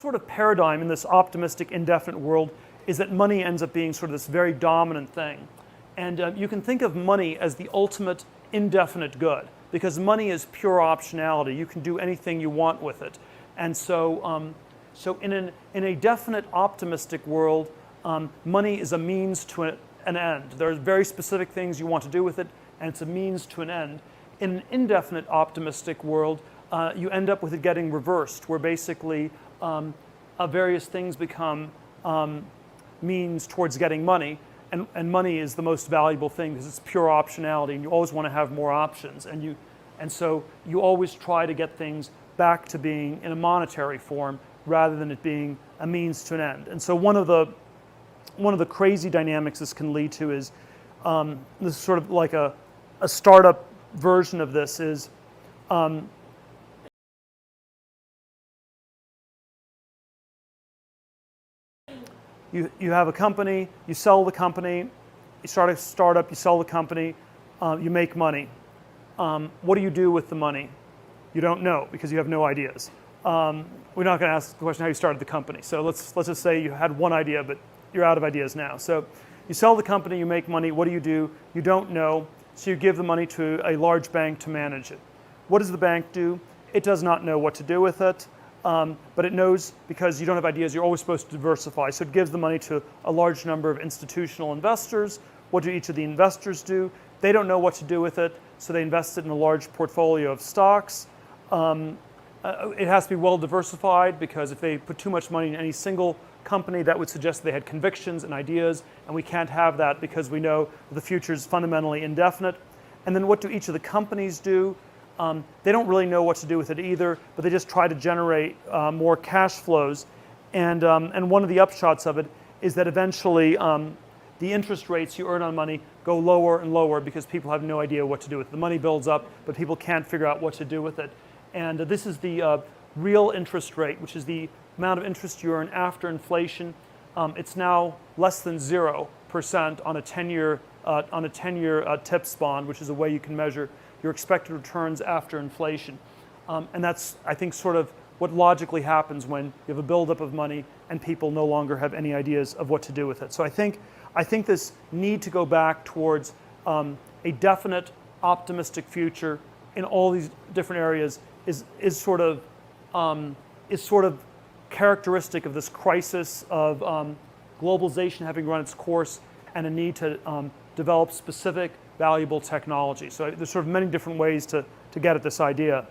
sort of paradigm in this optimistic, indefinite world is that money ends up being sort of this very dominant thing. And you can think of money as the ultimate indefinite good, because money is pure optionality. You can do anything you want with it. And so, in a definite optimistic world, money is a means to an end. There are very specific things you want to do with it, and it's a means to an end. In an indefinite optimistic world, you end up with it getting reversed, where basically various things become means towards getting money, and money is the most valuable thing because it's pure optionality, and you always want to have more options, and so you always try to get things back to being in a monetary form rather than it being a means to an end. And so one of the crazy dynamics this can lead to is this is sort of like a startup version of this is you have a company, you sell the company, you start a startup, you sell the company, you make money. What do you do with the money? You don't know because you have no ideas. We're not going to ask the question how you started the company. So let's just say you had one idea, but you're out of ideas now. So you sell the company, you make money. What do? You don't know. So you give the money to a large bank to manage it. What does the bank do? It does not know what to do with it, but it knows because you don't have ideas, you're always supposed to diversify. So it gives the money to a large number of institutional investors. What do each of the investors do? They don't know what to do with it, so they invest it in a large portfolio of stocks. It has to be well diversified because if they put too much money in any single company, that would suggest they had convictions and ideas, and we can't have that because we know the future is fundamentally indefinite. And then what do each of the companies do? They don't really know what to do with it either, but they just try to generate more cash flows. And one of the upshots of it is that eventually the interest rates you earn on money go lower and lower because people have no idea what to do with it. The money builds up, but people can't figure out what to do with it. And this is the real interest rate, which is the amount of interest you earn after inflation. It's now less than 0% on a 10-year TIPS bond, which is a way you can measure your expected returns after inflation. And that's, I think, sort of what logically happens when you have a buildup of money and people no longer have any ideas of what to do with it. So I think this need to go back towards a definite optimistic future in all these different areas is sort of characteristic of this crisis of globalization having run its course and a need to develop specific valuable technology. So there's sort of many different ways to get at this idea.